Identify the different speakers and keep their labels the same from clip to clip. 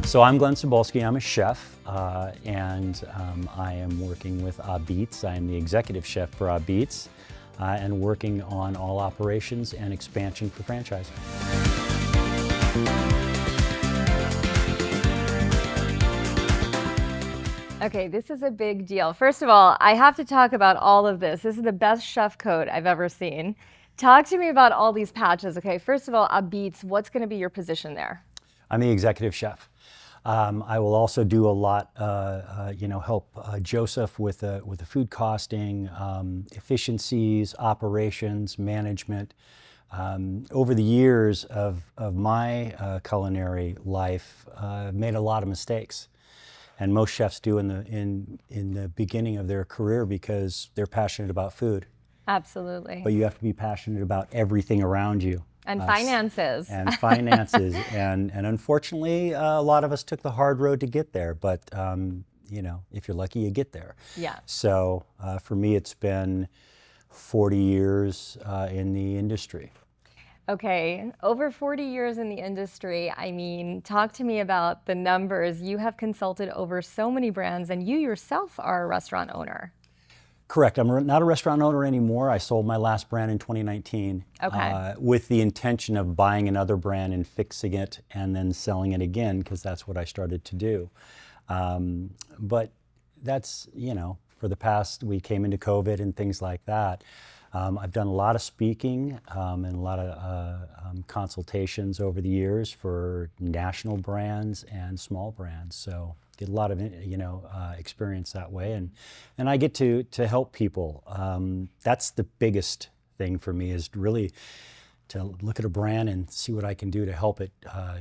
Speaker 1: So I'm Glenn Cybulski, I'm a chef, and I am working with Ah-Beetz. I am the executive chef for Ah-Beetz, and working on all operations and expansion for franchising.
Speaker 2: Okay, this is a big deal. First of all, I have to talk about all of this. This is the best chef coat I've ever seen. Talk to me about all these patches. Okay, first of all, Ah-Beetz, what's going to be your position there?
Speaker 1: I'm the executive chef. I will also do a lot, help Joseph with the food costing, efficiencies, operations, management. Over the years of my culinary life, I've made a lot of mistakes, and most chefs do in the beginning of their career because they're passionate about food.
Speaker 2: Absolutely.
Speaker 1: But you have to be passionate about everything around you.
Speaker 2: And finances.
Speaker 1: And finances. and unfortunately, a lot of us took the hard road to get there. But, if you're lucky, you get there.
Speaker 2: Yeah.
Speaker 1: So for me, it's been 40 years in the industry.
Speaker 2: Okay, over 40 years in the industry. I mean, talk to me about the numbers. You have consulted over so many brands, and you yourself are a restaurant owner.
Speaker 1: Correct. I'm not a restaurant owner anymore. I sold my last brand in 2019 with the intention of buying another brand and fixing it and then selling it again, because that's what I started to do. But that's, for the past, we came into COVID and things like that. I've done a lot of speaking and a lot of consultations over the years for national brands and small brands. So get a lot of experience that way, and I get to help people. That's the biggest thing for me, is really to look at a brand and see what I can do to help it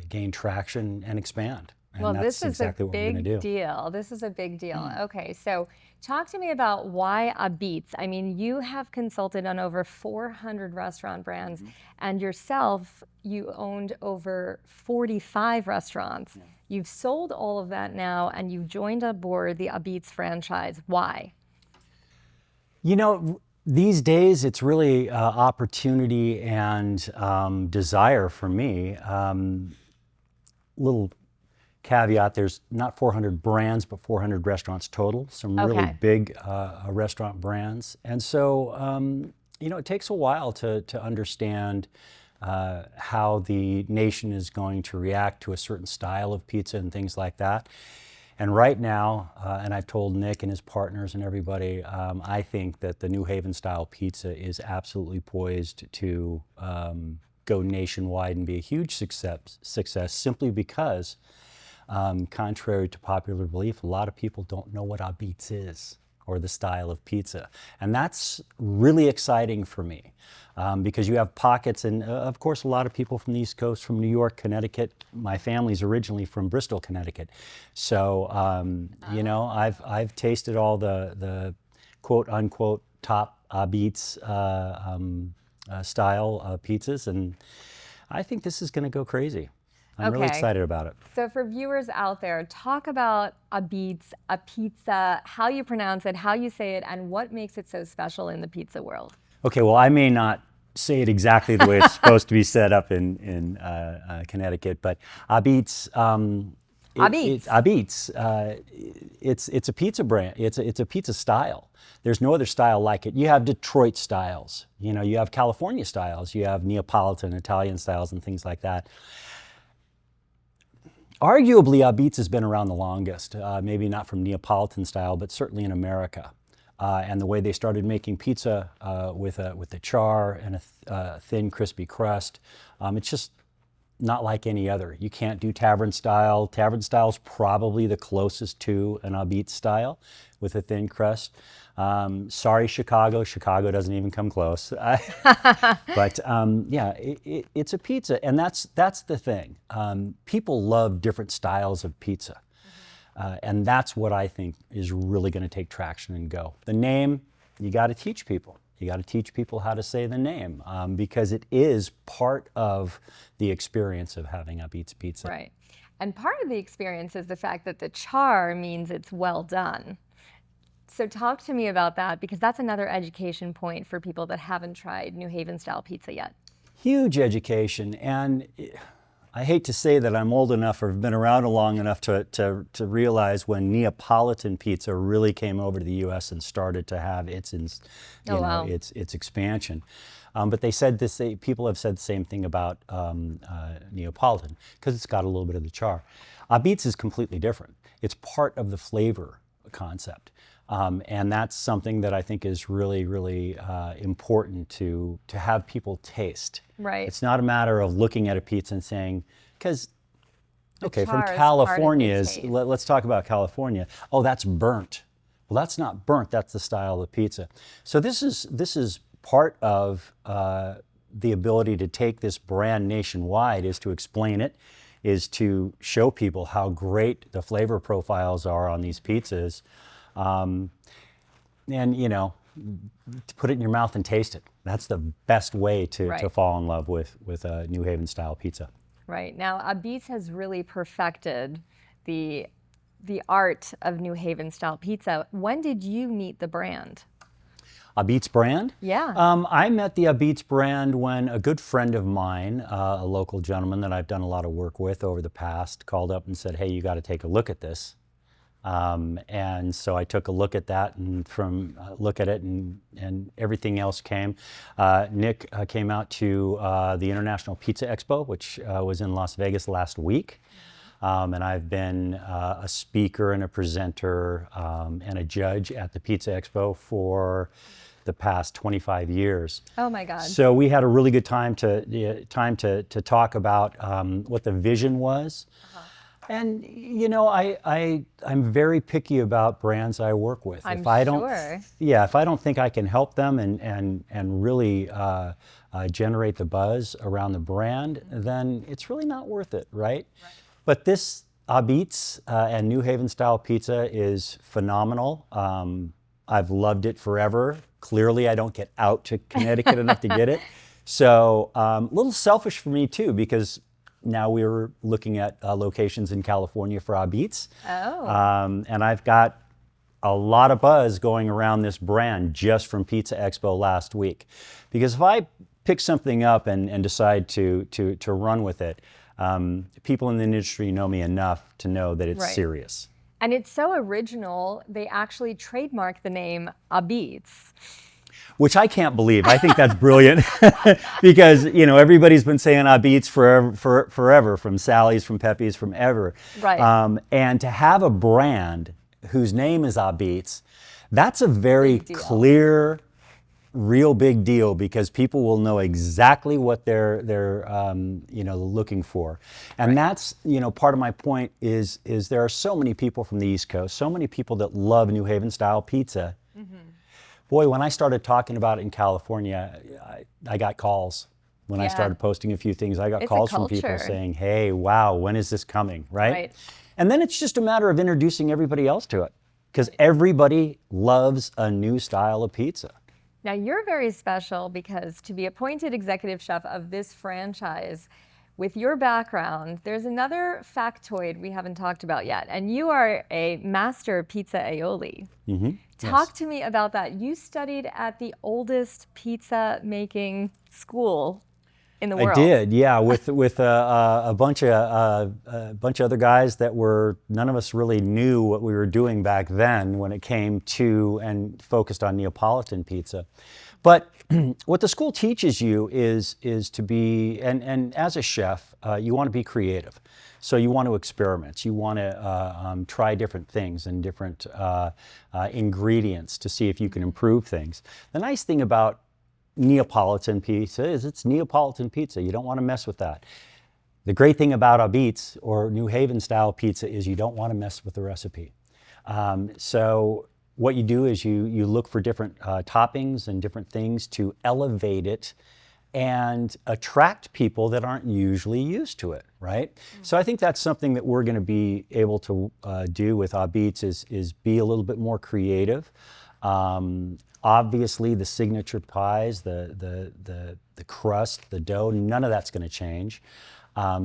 Speaker 1: gain traction and expand. And
Speaker 2: well,
Speaker 1: that's
Speaker 2: this is
Speaker 1: exactly what we're going to do.
Speaker 2: Deal. This is a big deal. Okay, so talk to me about why Ah-Beetz. I mean, you have consulted on over 400 restaurant brands, and yourself, you owned over 45 restaurants. Yeah. You've sold all of that now, and you've joined aboard the Ah-Beetz franchise. Why?
Speaker 1: These days, it's really opportunity and desire for me. Little caveat, there's not 400 brands, but 400 restaurants total, some really big restaurant brands. And so, it takes a while to understand how the nation is going to react to a certain style of pizza and things like that. And right now, and I've told Nick and his partners and everybody, I think that the New Haven style pizza is absolutely poised to go nationwide and be a huge success simply because, contrary to popular belief, a lot of people don't know what Ah-Beetz is or the style of pizza. And that's really exciting for me because you have pockets, and of course a lot of people from the East Coast, from New York, Connecticut. My family's originally from Bristol, Connecticut. So, I've tasted all the quote unquote top Ah-Beetz style pizzas, and I think this is gonna go crazy. I'm really excited about it.
Speaker 2: So for viewers out there, talk about Ah-Beetz, a pizza, how you pronounce it, how you say it, and what makes it so special in the pizza world.
Speaker 1: Okay, well, I may not say it exactly the way it's supposed to be set up in Connecticut, but Ah-Beetz, it's a pizza brand. It's a pizza style. There's no other style like it. You have Detroit styles, you have California styles, you have Neapolitan, Italian styles, and things like that. Arguably, Ah-Beetz has been around the longest, maybe not from Neapolitan style, but certainly in America. And the way they started making pizza with a char and a thin, crispy crust, it's just not like any other. You can't do tavern style. Tavern style is probably the closest to an Ah-Beetz style with a thin crust. Sorry, Chicago. Chicago doesn't even come close. But it's a pizza, and that's the thing. People love different styles of pizza, and that's what I think is really going to take traction and go. The name, you got to teach people. You got to teach people how to say the name because it is part of the experience of having Ah-Beetz pizza.
Speaker 2: Right, and part of the experience is the fact that the char means it's well done. So talk to me about that, because that's another education point for people that haven't tried New Haven style pizza yet.
Speaker 1: Huge education, and I hate to say that I'm old enough or have been around long enough to realize when Neapolitan pizza really came over to the U.S. and started to have its
Speaker 2: Wow.
Speaker 1: its expansion. But they said this. People have said the same thing about Neapolitan because it's got a little bit of the char. Ah-Beetz is completely different. It's part of the flavor concept. And that's something that I think is really, really important to have people taste.
Speaker 2: Right.
Speaker 1: It's not a matter of looking at a pizza and saying, because, okay, from
Speaker 2: char is
Speaker 1: California,
Speaker 2: part of the taste.
Speaker 1: let's talk about California. Oh, that's burnt. Well, that's not burnt. That's the style of pizza. So this is part of the ability to take this brand nationwide, is to explain it, is to show people how great the flavor profiles are on these pizzas. And to put it in your mouth and taste it. That's the best way to fall in love with a New Haven style pizza.
Speaker 2: Right. Now, Ah-Beetz has really perfected the art of New Haven style pizza. When did you meet the brand?
Speaker 1: Ah-Beetz brand?
Speaker 2: Yeah.
Speaker 1: I met the Ah-Beetz brand when a good friend of mine, a local gentleman that I've done a lot of work with over the past, called up and said, "Hey, you got to take a look at this." And so I took a look at that, and and everything else came. Nick came out to the International Pizza Expo, which was in Las Vegas last week. And I've been a speaker and a presenter and a judge at the Pizza Expo for the past 25 years.
Speaker 2: Oh my God.
Speaker 1: So we had a really good time to talk about what the vision was. And I'm very picky about brands I work with.
Speaker 2: I'm
Speaker 1: if I don't,
Speaker 2: sure.
Speaker 1: Yeah, if I don't think I can help them and really generate the buzz around the brand, then it's really not worth it, right? But this Ah-Beetz and New Haven style pizza is phenomenal. I've loved it forever. Clearly, I don't get out to Connecticut enough to get it. So a little selfish for me too, because now we were looking at locations in California for Ah-Beetz.
Speaker 2: Oh.
Speaker 1: And I've got a lot of buzz going around this brand just from Pizza Expo last week. Because if I pick something up and decide to run with it, people in the industry know me enough to know that it's serious.
Speaker 2: And it's so original, they actually trademarked the name Ah-Beetz.
Speaker 1: Which I can't believe. I think that's brilliant because everybody's been saying Ah-Beetz forever, from Sally's, from Pepe's, from ever.
Speaker 2: Right.
Speaker 1: And to have a brand whose name is Ah-Beetz, that's a very clear, real big deal, because people will know exactly what they're looking for. And that's part of my point is there are so many people from the East Coast, so many people that love New Haven style pizza. Mm-hmm. Boy, when I started talking about it in California, I got calls. When I started posting a few things, I got calls from people saying, "Hey, wow, when is this coming?" Right? And then it's just a matter of introducing everybody else to it, because everybody loves a new style of pizza.
Speaker 2: Now, you're very special because to be appointed executive chef of this franchise, with your background, there's another factoid we haven't talked about yet, and you are a master pizzaioli. Mm-hmm. Talk to me about that. You studied at the oldest pizza making school in the world.
Speaker 1: I did, yeah, with a bunch of other guys that none of us really knew what we were doing back then when it came to and focused on Neapolitan pizza. But what the school teaches you is to be, and as a chef, you want to be creative. So you want to experiment. You want to try different things and different ingredients to see if you can improve things. The nice thing about Neapolitan pizza is it's Neapolitan pizza. You don't want to mess with that. The great thing about Ah-Beetz or New Haven style pizza is you don't want to mess with the recipe. So what you do is you look for different toppings and different things to elevate it and attract people that aren't usually used to it, right? Mm-hmm. So I think that's something that we're going to be able to do with Ah-Beetz is be a little bit more creative. Obviously, the signature pies, the crust, the dough, none of that's going to change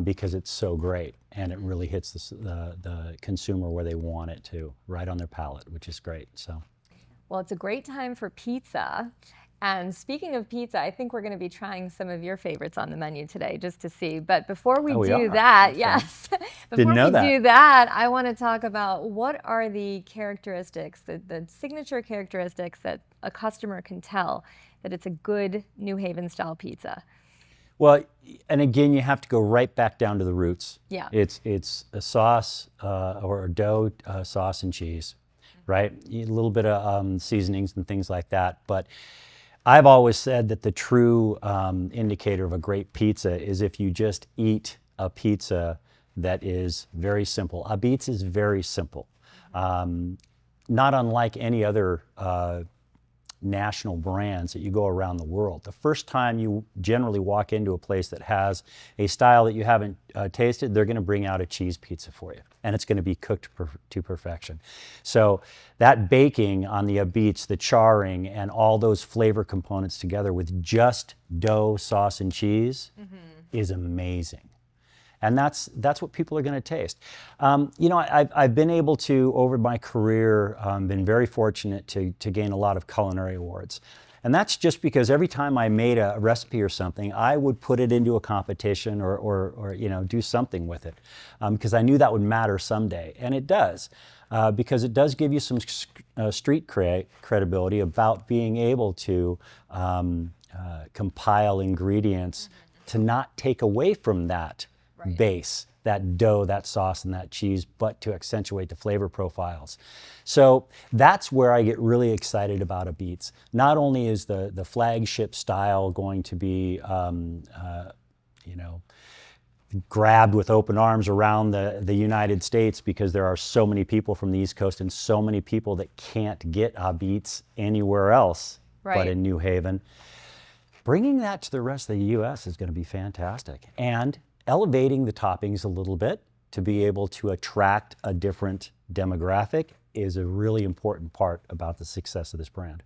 Speaker 1: because it's so great and it really hits the consumer where they want it to, right on their palate, which is great. So,
Speaker 2: well, it's a great time for pizza. And speaking of pizza, I think we're going to be trying some of your favorites on the menu today just to see. But before we do that, okay. Yes,
Speaker 1: Didn't know that.
Speaker 2: do that, I want to talk about what are the characteristics, the signature characteristics that a customer can tell that it's a good New Haven style pizza.
Speaker 1: Well, and again, you have to go right back down to the roots.
Speaker 2: Yeah.
Speaker 1: It's a sauce or a dough, sauce and cheese, right? A little bit of seasonings and things like that. But I've always said that the true indicator of a great pizza is if you just eat a pizza that is very simple. Ah-Beetz is very simple. Not unlike any other national brands that you go around the world. The first time you generally walk into a place that has a style that you haven't tasted, they're going to bring out a cheese pizza for you, and it's going to be cooked to perfection. So that baking on the Ah-Beetz, the charring, and all those flavor components together with just dough, sauce, and cheese is amazing. And that's what people are going to taste. You know, I've been able to, over my career, been very fortunate to gain a lot of culinary awards. And that's just because every time I made a recipe or something, I would put it into a competition or you know, do something with it, because I knew that would matter someday. And it does, because it does give you some street credibility about being able to compile ingredients to not take away from that base, that dough, that sauce, and that cheese, but to accentuate the flavor profiles. So that's where I get really excited about Ah-Beetz. Not only is the flagship style going to be, you know, grabbed with open arms around the United States, because there are so many people from the East Coast and so many people that can't get Ah-Beetz anywhere else but in New Haven. Bringing that to the rest of the U.S. is going to be fantastic. And elevating the toppings a little bit to be able to attract a different demographic is a really important part about the success of this brand.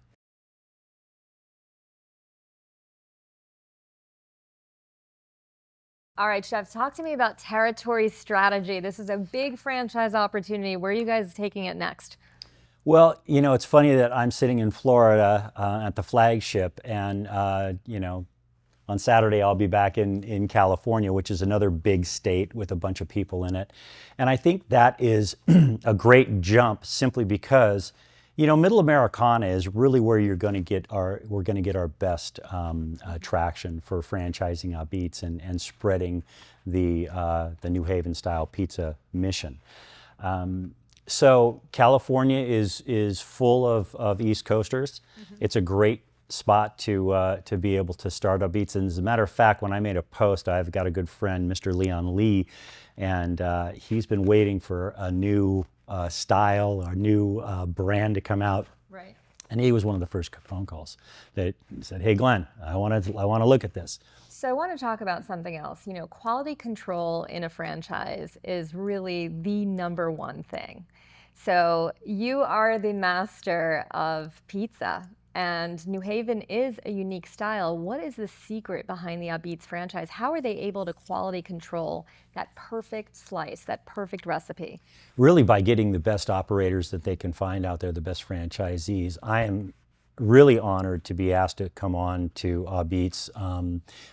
Speaker 2: All right, Chef, talk to me about territory strategy. This is a big franchise opportunity. Where are you guys taking it next?
Speaker 1: Well, you know, it's funny that I'm sitting in Florida at the flagship, and you know, on Saturday, I'll be back in California, which is another big state with a bunch of people in it. And I think that is a great jump, simply because, you know, Middle Americana is really where we're going to get our best traction for franchising Ah-Beetz and spreading the New Haven style pizza mission. So California is full of East Coasters. It's a great spot to be able to start Ah-Beetz. And as a matter of fact, when I made a post, I've got a good friend, Mr. Leon Lee, and he's been waiting for a new style or new brand to come out.
Speaker 2: Right.
Speaker 1: And he was one of the first phone calls that said, "Hey, Glenn, I want to look at this."
Speaker 2: So I want to talk about something else. You know, quality control in a franchise is really the #1 thing. So you are the master of pizza, and New Haven is a unique style. What is the secret behind the Ah-Beetz franchise? How are they able to quality control that perfect slice, that perfect recipe?
Speaker 1: Really by getting the best operators that they can find out there, the best franchisees. I am really honored to be asked to come on to Ah-Beetz,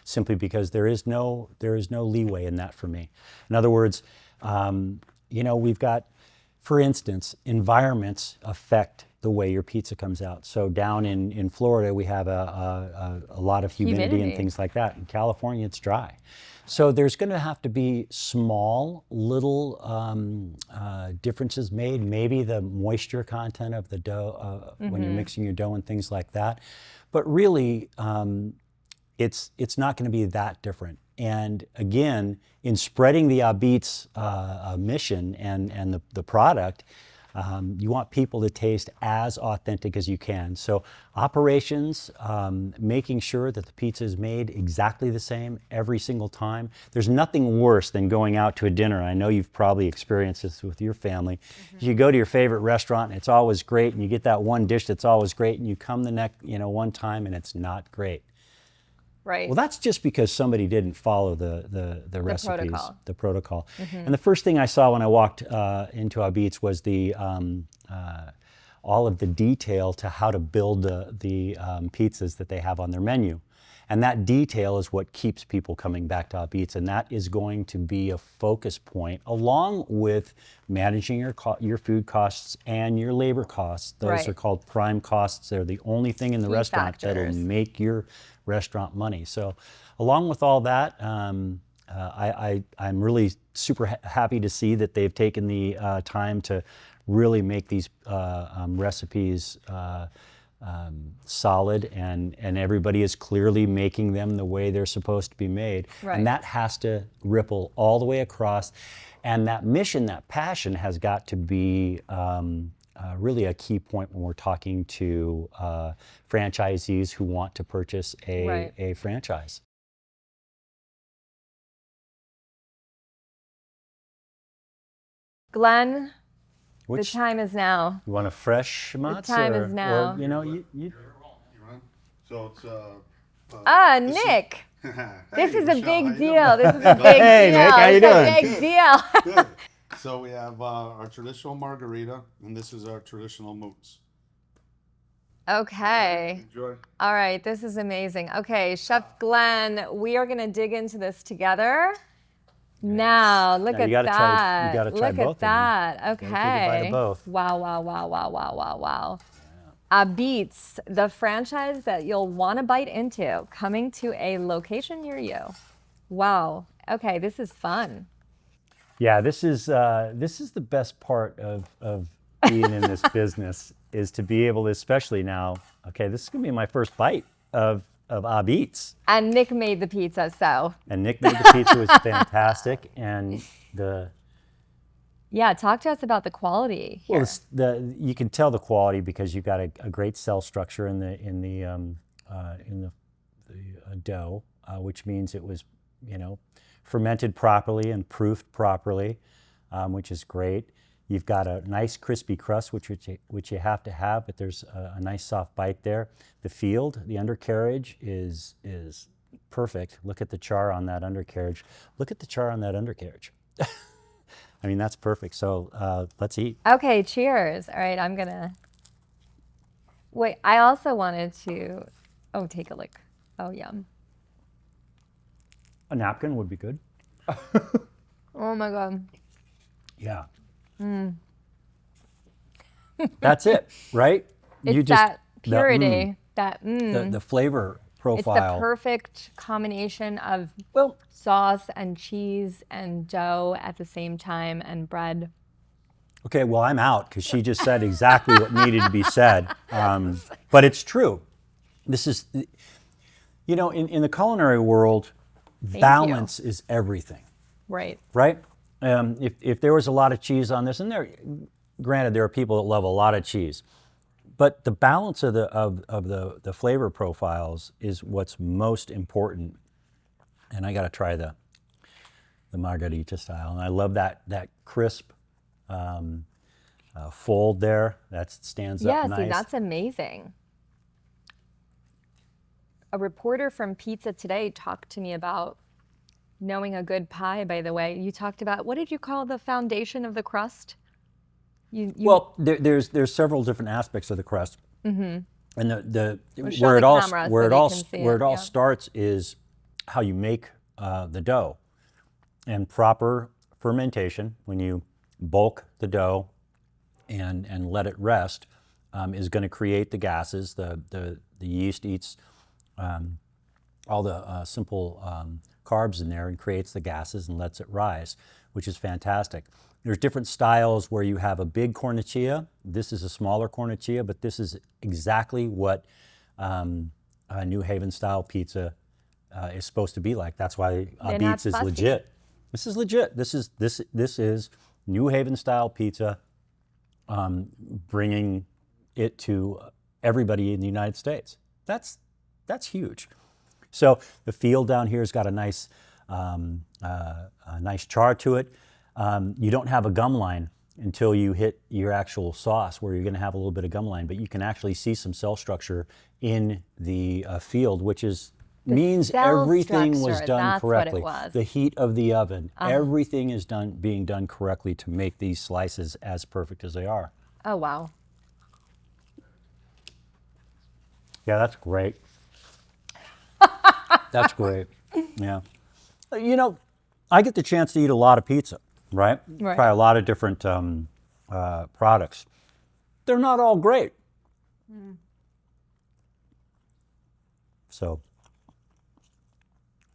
Speaker 1: simply because there is no leeway in that for me. In other words, you know, we've got, for instance, environments affect the way your pizza comes out. So down in Florida, we have a lot of humidity and things like that. In California, it's dry. So there's going to have to be small, little differences made. Maybe the moisture content of the dough when you're mixing your dough and things like that. But really, it's not going to be that different. And again, in spreading the Ah-Beetz mission and the product, you want people to taste as authentic as you can. So operations, making sure that the pizza is made exactly the same every single time. There's nothing worse than going out to a dinner. I know you've probably experienced this with your family. You go to your favorite restaurant and it's always great, and you get that one dish that's always great, and you come the next, one time and it's not great.
Speaker 2: Right.
Speaker 1: Well, that's just because somebody didn't follow the recipes, the protocol.
Speaker 2: Mm-hmm.
Speaker 1: And the first thing I saw when I walked into Ah-Beetz was the all of the detail to how to build the pizzas that they have on their menu. And that detail is what keeps people coming back to Ah-Beetz, and that is going to be a focus point, along with managing your food costs and your labor costs. Those are called prime costs. They're the only thing in the restaurant that'll make your restaurant money. So along with all that, I'm really super happy to see that they've taken the time to really make these recipes solid, and everybody is clearly making them the way they're supposed to be made. And that has to ripple all the way across. And that mission, that passion has got to be really a key point when we're talking to franchisees who want to purchase a franchise.
Speaker 2: Glenn, the time is now.
Speaker 1: You want a fresh matzo?
Speaker 2: The time is now.
Speaker 1: Or, you know, you
Speaker 3: So it's
Speaker 2: Nick. This is a big deal. This is a big deal.
Speaker 1: Hey, Nick, how you doing?
Speaker 2: It's a big deal.
Speaker 3: Good. So we have our traditional margarita, and this is our traditional mousse.
Speaker 2: Okay.
Speaker 3: Enjoy.
Speaker 2: All right, this is amazing. Okay, Chef Glenn, we are gonna dig into this together. Now, look at that.
Speaker 1: You gotta try
Speaker 2: look
Speaker 1: both
Speaker 2: at that.
Speaker 1: of them. Take a bite
Speaker 2: Okay.
Speaker 1: of both.
Speaker 2: Wow, wow, wow, wow, wow, wow, wow. Ah-Beetz, the franchise that you'll want to bite into, coming to a location near you. Wow. Okay, this is fun.
Speaker 1: Yeah, this is the best part of being in this business, is to be able to, especially now. Okay, this is gonna be my first bite of Ah-Beetz.
Speaker 2: And Nick made the pizza, so.
Speaker 1: And Nick made the pizza. Was fantastic, and
Speaker 2: Yeah, talk to us about the quality here.
Speaker 1: well, you can tell the quality because you've got a great cell structure in the dough, which means it was, you know, fermented properly and proofed properly, which is great. You've got a nice crispy crust, which you have to have, but there's a nice soft bite there. The field, the undercarriage is perfect. Look at the char on that undercarriage. Look at the char on that undercarriage. I mean, that's perfect. So let's eat.
Speaker 2: Okay, cheers. All right, I'm gonna. Wait, I also wanted to. Oh, take a lick. Oh, yum.
Speaker 1: A napkin would be good.
Speaker 2: Oh my God.
Speaker 1: Yeah. That's it, right?
Speaker 2: It's that purity,
Speaker 1: the flavor
Speaker 2: It's
Speaker 1: profile.
Speaker 2: the perfect combination of sauce and cheese and dough at the same time, and bread.
Speaker 1: Okay, well, I'm out because she just said exactly what needed to be said. But it's true. This is, you know, in the culinary world, balance is everything.
Speaker 2: Right.
Speaker 1: Right? If there was a lot of cheese on this, and granted, there are people that love a lot of cheese, but the balance of the flavor profiles is what's most important. And I got to try the margarita style, and I love that crisp fold there. That stands up nice.
Speaker 2: Yeah, see, that's amazing. A reporter from Pizza Today talked to me about knowing a good pie, by the way. You talked about, what did you call the foundation of the crust?
Speaker 1: Well, there's several different aspects of the crust. Mm-hmm. And where it all starts is how you make the dough. And proper fermentation, when you bulk the dough and let it rest, is going to create the gases. The yeast eats all the simple carbs in there and creates the gases and lets it rise, which is fantastic. There's different styles where you have a big cornichilla. This is a smaller cornichilla, but this is exactly what a New Haven style pizza is supposed to be like. That's why Ah-Beetz is legit. This is legit. This is New Haven style pizza, bringing it to everybody in the United States. That's huge. So the field down here has got a nice char to it. You don't have a gum line until you hit your actual sauce, where you're going to have a little bit of gum line, but you can actually see some cell structure in the field, which means everything was done correctly.
Speaker 2: What it was.
Speaker 1: The heat of the oven, everything is being done correctly to make these slices as perfect as they are.
Speaker 2: Oh, wow.
Speaker 1: Yeah, that's great. That's great. Yeah. You know, I get the chance to eat a lot of pizza, right?
Speaker 2: Right.
Speaker 1: Try a lot of different products. They're not all great. So,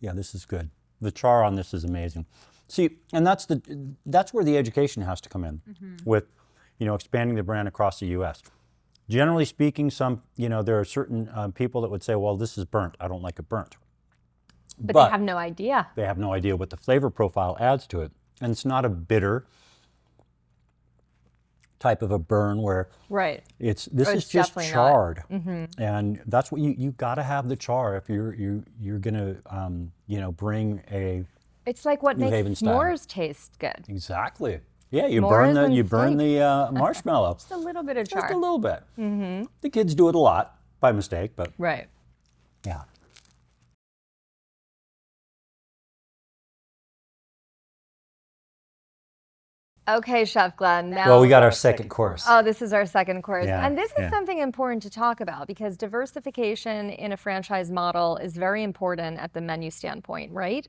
Speaker 1: yeah, this is good. The char on this is amazing. See, and that's where the education has to come in with, expanding the brand across the U.S. Generally speaking, there are certain people that would say, well, this is burnt. I don't like it burnt.
Speaker 2: But they have no idea.
Speaker 1: They have no idea what the flavor profile adds to it. And it's not a bitter type of a burn where
Speaker 2: Right.
Speaker 1: this is just
Speaker 2: definitely not.
Speaker 1: charred. And that's what you got to have the char if you're going to, bring a
Speaker 2: It's like what
Speaker 1: New
Speaker 2: makes
Speaker 1: Haven style.
Speaker 2: s'mores taste good.
Speaker 1: Exactly. Yeah, you
Speaker 2: S'mores
Speaker 1: burn
Speaker 2: and
Speaker 1: the marshmallow.
Speaker 2: Just a little bit of char.
Speaker 1: Just a little bit. The kids do it a lot by mistake, but
Speaker 2: Right.
Speaker 1: yeah.
Speaker 2: Okay, Chef Glenn. Now,
Speaker 1: Well, we got our second course.
Speaker 2: oh, this is our second course.
Speaker 1: Yeah,
Speaker 2: And this is
Speaker 1: yeah.
Speaker 2: something important to talk about because diversification in a franchise model is very important at the menu standpoint, right?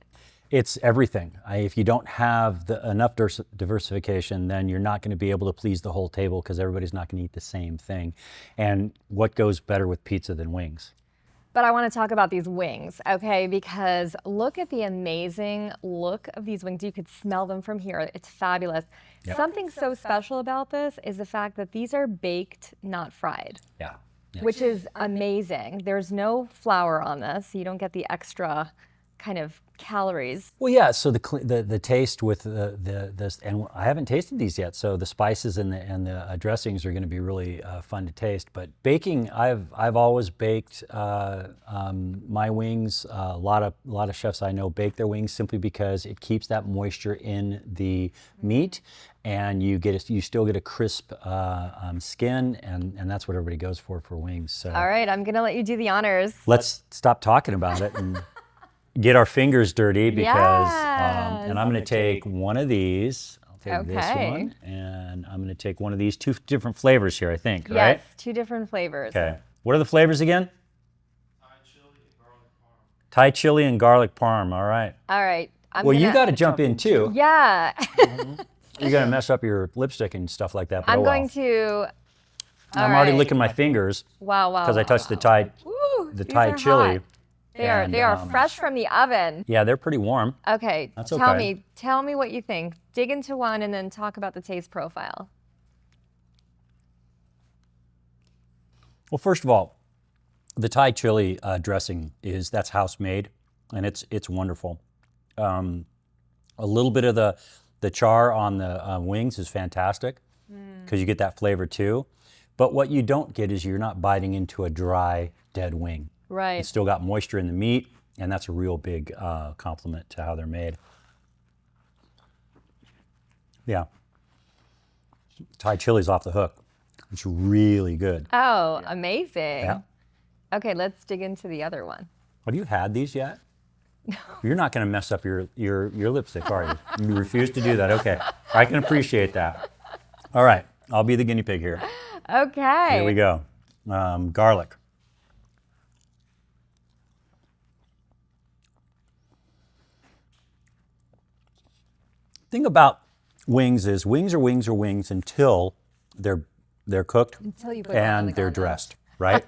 Speaker 1: It's everything. If you don't have enough diversification, then you're not going to be able to please the whole table because everybody's not going to eat the same thing. And what goes better with pizza than wings?
Speaker 2: But I want to talk about these wings, okay? Because look at the amazing look of these wings. You could smell them from here. It's fabulous.
Speaker 1: Yep.
Speaker 2: Something so special about this is the fact that these are baked, not fried,
Speaker 1: Yeah. Yeah.
Speaker 2: which is amazing. There's no flour on this. So you don't get the extra kind of calories.
Speaker 1: Well, yeah. So the taste with this, and I haven't tasted these yet. So the spices and the dressings are going to be really fun to taste. But baking, I've always baked my wings. A lot of chefs I know bake their wings simply because it keeps that moisture in the meat, and you still get a crisp skin, and that's what everybody goes for wings. So
Speaker 2: All right, I'm gonna let you do the honors.
Speaker 1: let's stop talking about it and get our fingers dirty because,
Speaker 2: Yes.
Speaker 1: and I'm going to take one of these. I'll take this
Speaker 2: Okay.
Speaker 1: one, and I'm going to take one of these. Two different flavors here, I think,
Speaker 2: Yes,
Speaker 1: right?
Speaker 2: 2 different flavors.
Speaker 1: Okay. What are the flavors again? Thai chili and garlic parm. All right.
Speaker 2: All right.
Speaker 1: Well, you got to jump in too.
Speaker 2: Yeah.
Speaker 1: You're going to mess up your lipstick and stuff like that. But
Speaker 2: I'm
Speaker 1: oh
Speaker 2: going
Speaker 1: well.
Speaker 2: to.
Speaker 1: I'm already licking my fingers
Speaker 2: Wow, wow.
Speaker 1: because I touched the Thai
Speaker 2: Woo, these
Speaker 1: Thai
Speaker 2: are
Speaker 1: chili.
Speaker 2: hot. They are fresh from the oven.
Speaker 1: Yeah, they're pretty warm.
Speaker 2: Okay.
Speaker 1: That's
Speaker 2: Tell
Speaker 1: okay.
Speaker 2: me what you think. Dig into one and then talk about the taste profile.
Speaker 1: Well, first of all, the Thai chili dressing that's house made, and it's wonderful. A little bit of the char on the wings is fantastic because you get that flavor too. But what you don't get is you're not biting into a dry, dead wing.
Speaker 2: Right.
Speaker 1: It's still got moisture in the meat, and that's a real big compliment to how they're made. Yeah. Thai chili's off the hook. It's really good.
Speaker 2: Oh, amazing.
Speaker 1: Yeah.
Speaker 2: Okay, let's dig into the other one.
Speaker 1: Have you had these yet? You're not going to mess up your lipstick, are you? You refuse to do that. Okay. I can appreciate that. All right. I'll be the guinea pig here.
Speaker 2: Okay.
Speaker 1: Here we go. Garlic. Thing about wings is wings are wings are wings until they're cooked
Speaker 2: Until you put
Speaker 1: and they're dressed, right?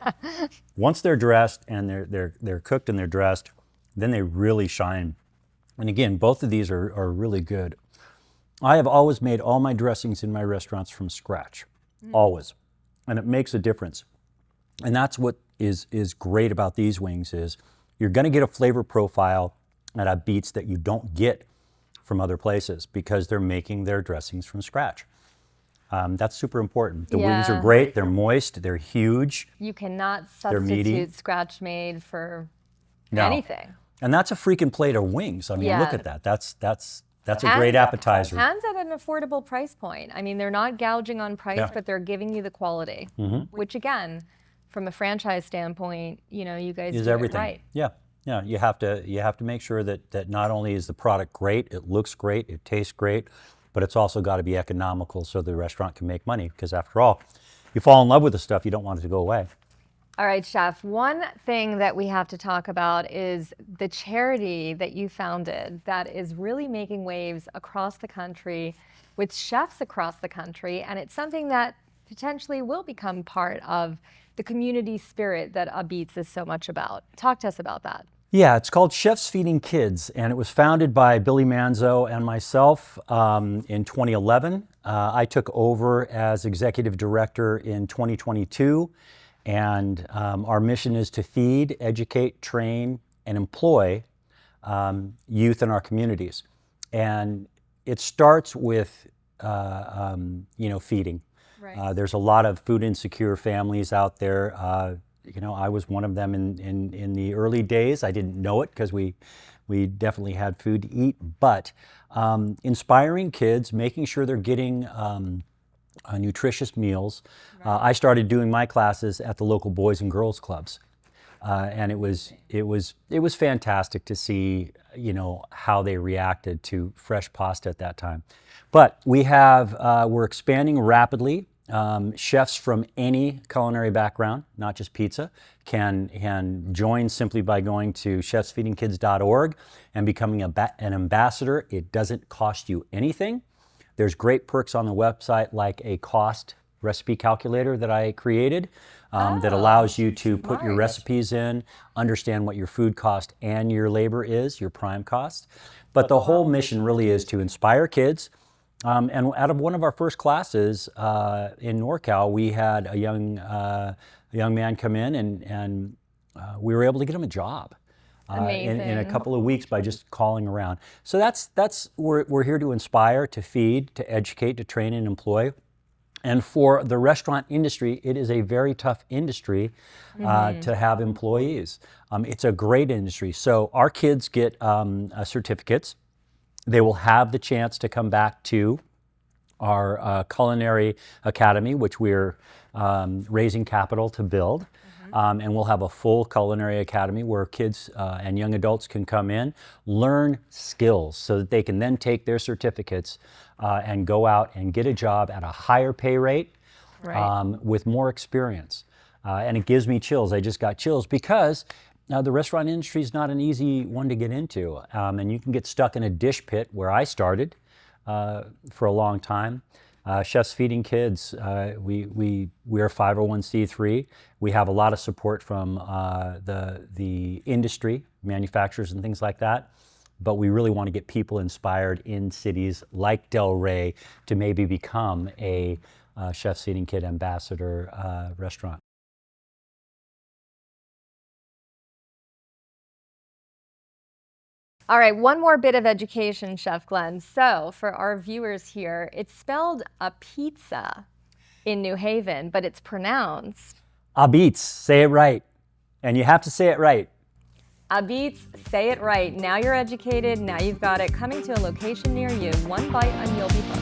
Speaker 1: Once they're dressed and they're cooked and they're dressed, then they really shine. And again, both of these are really good. I have always made all my dressings in my restaurants from scratch, always, and it makes a difference. And that's what is great about these wings is you're going to get a flavor profile at Ah-Beetz that you don't get from other places because they're making their dressings from scratch. That's super important. The wings are
Speaker 2: Yeah.
Speaker 1: great. They're moist. They're huge.
Speaker 2: You cannot
Speaker 1: meaty.
Speaker 2: substitute scratch made for
Speaker 1: No.
Speaker 2: anything.
Speaker 1: And that's a freaking plate of wings. I mean,
Speaker 2: Yeah.
Speaker 1: look at that. That's a great appetizer.
Speaker 2: And at an affordable price point. I mean, they're not gouging on price,
Speaker 1: Yeah.
Speaker 2: but they're giving you the quality, which again, from a franchise standpoint, you guys
Speaker 1: Is
Speaker 2: do
Speaker 1: everything.
Speaker 2: it right.
Speaker 1: Yeah. Yeah, you have to make sure that not only is the product great, it looks great, it tastes great, but it's also got to be economical so the restaurant can make money. Because after all, you fall in love with the stuff, you don't want it to go away.
Speaker 2: All right, Chef, one thing that we have to talk about is the charity that you founded that is really making waves across the country with chefs across the country, and it's something that potentially will become part of the community spirit that Ah-Beetz is so much about. Talk to us about that.
Speaker 1: Yeah, it's called Chefs Feeding Kids, and it was founded by Billy Manzo and myself in 2011. I took over as executive director in 2022, and our mission is to feed, educate, train, and employ youth in our communities. And it starts with, feeding.
Speaker 2: Right.
Speaker 1: There's a lot of food insecure families out there. I was one of them in the early days. I didn't know it because we definitely had food to eat, but inspiring kids, making sure they're getting nutritious meals. I started doing my classes at the local Boys and Girls Clubs. And it was fantastic to see, how they reacted to fresh pasta at that time. But we're expanding rapidly. Chefs from any culinary background, not just pizza, can join simply by going to chefsfeedingkids.org and becoming an ambassador. It doesn't cost you anything. There's great perks on the website, like a cost recipe calculator that I created that allows you to put your recipes in, understand what your food cost and your labor is, your prime cost. But the whole mission really is to inspire kids. And out of one of our first classes in NorCal, we had a young man come in, and we were able to get him a job. In a couple of weeks by just calling around. So we're here to inspire, to feed, to educate, to train and employ. And for the restaurant industry, it is a very tough industry to have employees. It's a great industry. So our kids get certificates. They will have the chance to come back to our culinary academy, which we're raising capital to build. And we'll have a full culinary academy where kids and young adults can come in, learn skills so that they can then take their certificates and go out and get a job at a higher pay rate with more experience. And it gives me chills. I just got chills because the restaurant industry is not an easy one to get into. And you can get stuck in a dish pit where I started for a long time. Chefs Feeding Kids, we're 501c3. We have a lot of support from the industry, manufacturers and things like that. But we really want to get people inspired in cities like Delray to maybe become a Chefs Feeding Kid ambassador restaurant.
Speaker 2: All right, one more bit of education, Chef Glenn. So for our viewers here, it's spelled a pizza in New Haven, but it's pronounced
Speaker 1: Ah-Beetz, say it right. And you have to say it right.
Speaker 2: Ah-Beetz, say it right. Now you're educated, now you've got it. Coming to a location near you, one bite and you'll be hooked.